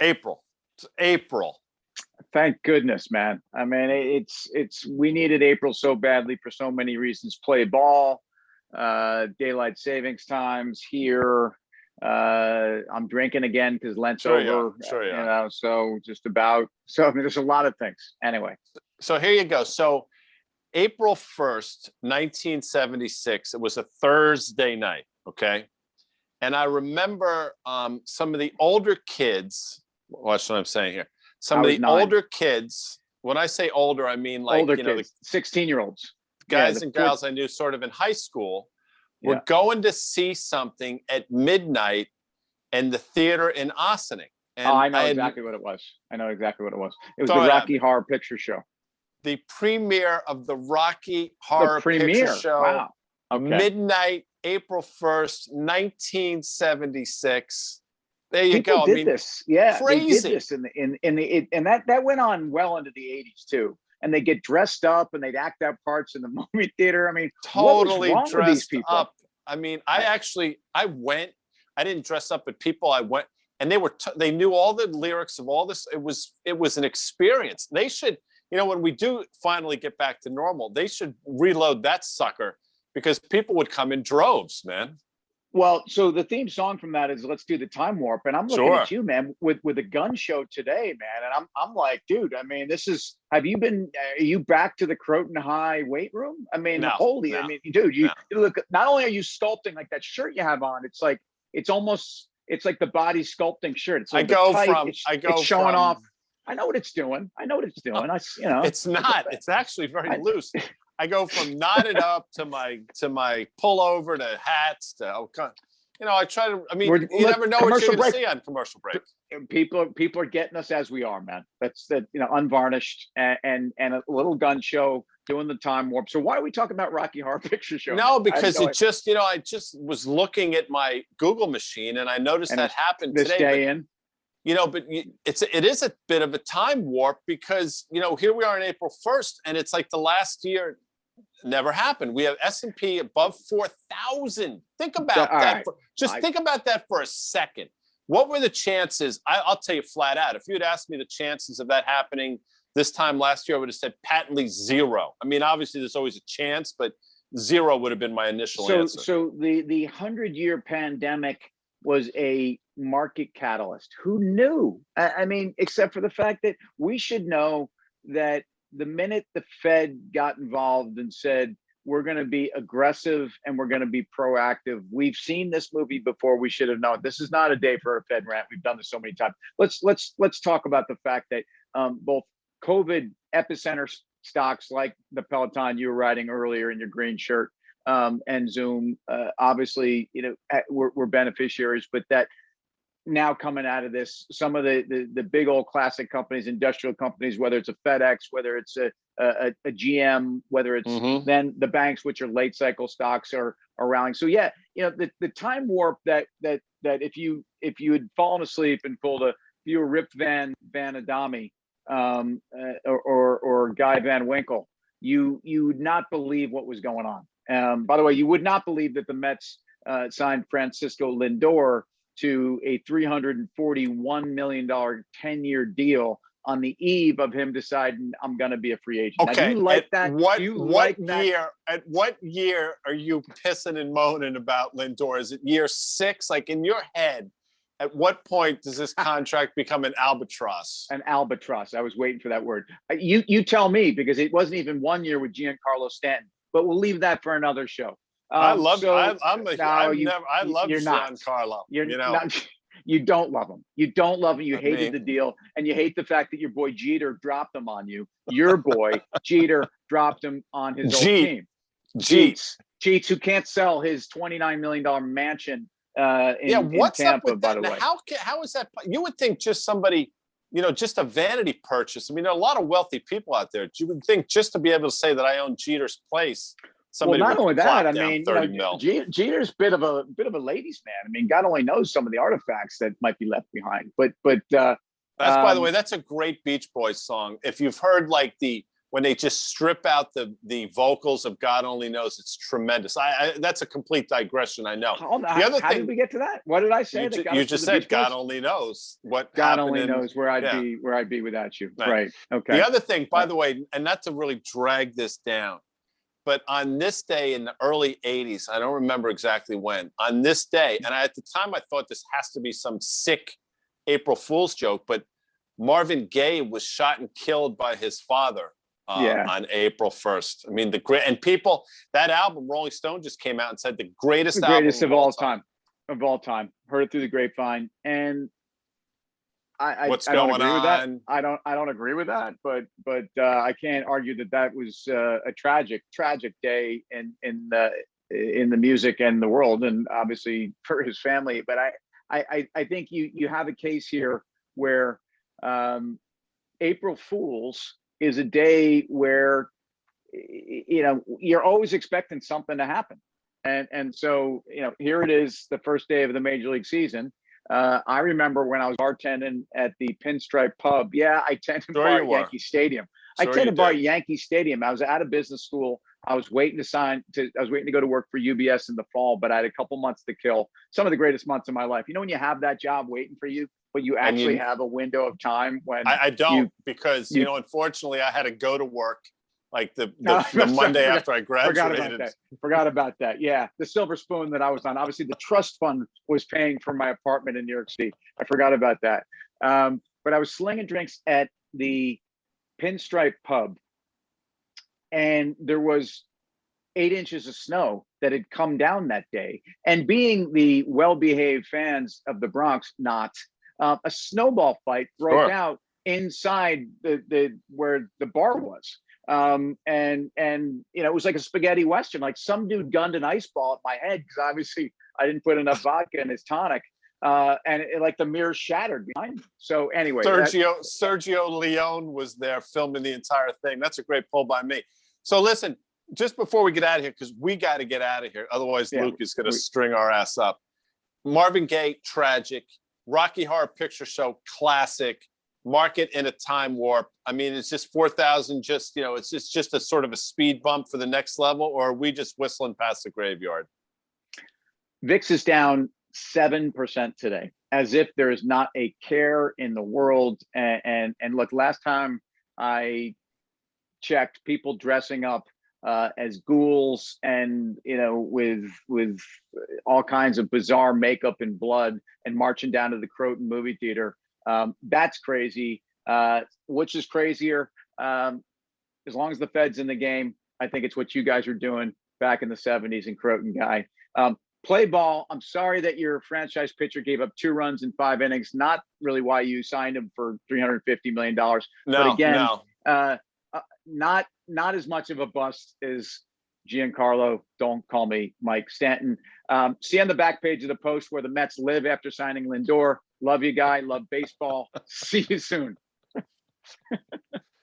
April. It's April. Thank goodness, man. I mean, we needed April so badly for so many reasons. Play ball, daylight savings times here. I'm drinking again because Lent's over. Sure, yeah. You know, so I mean, there's a lot of things. Anyway. So here you go. So April 1st, 1976, it was a Thursday night, okay? And I remember some of the older kids, watch what I'm saying here. Some of the 9. older kids, when I say older, I mean like, older you know, kids, 16-year-olds. Guys and gals I knew sort of in high school were going to see something at midnight in the theater in Ossining. And I know exactly what it was. It was the Rocky Horror Picture Show. The premiere of the Rocky Horror Picture Show. Wow. Okay. Midnight, April 1st, 1976. There you People go. Did this. Yeah. Crazy. They did this and that went on well into the 80s too. And they get dressed up and they'd act out parts in the movie theater. I mean, totally what was wrong with these people? up. I mean, I went. I didn't dress up, but people I went, and they knew all the lyrics of all this. It was an experience. They should, you know, when we do finally get back to normal, they should reload that sucker because people would come in droves, man. Well, so the theme song from that is "Let's Do the Time Warp," and I'm looking at you, man, with a gun show today, man, and I'm like, dude, I mean, are you back to the Croton High weight room? I mean, I mean, dude, you look. Not only are you sculpting like that shirt you have on, it's like it's like the body sculpting shirt. It's like it's showing off. I know what it's doing. It's not. It's actually very loose. I go from knotted up to my pullover to hats to, you know, I try to, I mean, you never know what you're going to see on commercial break. People are getting us as we are, man. That's unvarnished and a little gun show doing the time warp. So why are we talking about Rocky Horror Picture Show? No, because I just was looking at my Google machine and I noticed that happened this today. You know, but it is a bit of a time warp because, you know, here we are on April 1st and it's like the last year never happened. We have S&P above 4,000. Think about that. Think about that for a second. What were the chances? I'll tell you flat out. If you had asked me the chances of that happening this time last year, I would have said patently 0. I mean, obviously there's always a chance, but 0 would have been my initial answer. So the 100-year pandemic was a market catalyst. Who knew? I mean, except for the fact that we should know that the minute the Fed got involved and said, we're going to be aggressive and we're going to be proactive. We've seen this movie before. We should have known. This is not a day for a Fed rant. We've done this so many times. Let's talk about the fact that both COVID epicenter stocks like the Peloton you were riding earlier in your green shirt and Zoom, obviously, you know, we're beneficiaries, but that now coming out of this, some of the big old classic companies, industrial companies, whether it's a FedEx, whether it's a GM, whether it's then the banks, which are late cycle stocks are rallying. So yeah, you know, the time warp that if you had fallen asleep and if you were Rip Van Adami or Guy Van Winkle, you would not believe what was going on. By the way, you would not believe that the Mets signed Francisco Lindor to a $341 million 10-year deal on the eve of him deciding I'm going to be a free agent. Okay, now, do you like that? At what year are you pissing and moaning about Lindor? Is it year 6? Like in your head, at what point does this contract become an albatross? An albatross. I was waiting for that word. You tell me, because it wasn't even 1 year with Giancarlo Stanton. But we'll leave that for another show. I love Giancarlo. You don't love him. You don't love him. You hated the deal, and you hate the fact that your boy Jeter dropped him on you. Your boy Jeter dropped him on his old team. Jeets, who can't sell his $29 million mansion in what's Tampa, up with by that? the way. How is that? You would think just somebody, you know, just a vanity purchase. I mean, there are a lot of wealthy people out there. You would think just to be able to say that I own Jeter's place. Well, not only that, I mean, Jeter's a bit of a ladies' man. I mean, God only knows some of the artifacts that might be left behind. But that's, by the way, that's a great Beach Boys song. If you've heard like the when they just strip out the vocals of God Only Knows. It's tremendous. That's a complete digression, I know. The other How thing, did we get to that? What did I say? you just said God only knows what God happened. only knows where I'd be without you. Right. Okay. The other thing, by the way, and not to really drag this down, but on this day in the early 80s, I don't remember exactly when, on this day, and at the time I thought this has to be some sick April Fool's joke, but Marvin Gaye was shot and killed by his father on April 1st. I mean, and people, that album, Rolling Stone just came out and said the greatest album of all time. Of all time. Heard it through the grapevine. And I don't agree with that. I don't agree with that, but I can't argue that was a tragic day in the music and the world, and obviously for his family. But I think you have a case here where April Fools is a day where you're always expecting something to happen, and so here it is, the first day of the Major League season. I remember when I was bartending at the Pinstripe Pub. Yeah, I tended to bar at Yankee Stadium. I tended to bar at Yankee Stadium. I was out of business school. I was waiting to go to work for UBS in the fall, but I had a couple months to kill. Some of the greatest months of my life. When you have that job waiting for you, but you actually have a window of time when I don't, because unfortunately I had to go to work like the Monday after I graduated. Forgot about that. Yeah. The silver spoon that I was on. Obviously the trust fund was paying for my apartment in New York City. I forgot about that. But I was slinging drinks at the Pinstripe Pub, and there was 8 inches of snow that had come down that day. And being the well-behaved fans of the Bronx, a snowball fight broke out inside the where the bar was. And it was like a spaghetti western. Like some dude gunned an ice ball at my head because obviously I didn't put enough vodka in his tonic, and like the mirror shattered behind me. So anyway, Sergio Leone was there filming the entire thing. That's a great pull by me. So listen, just before we get out of here, because we got to get out of here, otherwise Luke is going to string our ass up. Marvin Gaye, tragic. Rocky Horror Picture Show, classic. Market in a time warp. I mean, it's just 4,000. It's just a sort of a speed bump for the next level, or are we just whistling past the graveyard? VIX is down 7% today, as if there is not a care in the world. And look, last time I checked, people dressing up as ghouls and with all kinds of bizarre makeup and blood and marching down to the Croton movie theater. That's crazy. Which is crazier? As long as the Fed's in the game, I think it's what you guys are doing back in the 70s in Croton, Guy. Play ball. I'm sorry that your franchise pitcher gave up 2 runs in 5 innings. Not really why you signed him for $350 million. But again, not as much of a bust as Giancarlo, don't call me Mike Stanton. See on the back page of the Post where the Mets live after signing Lindor. Love you, Guy. Love baseball. See you soon.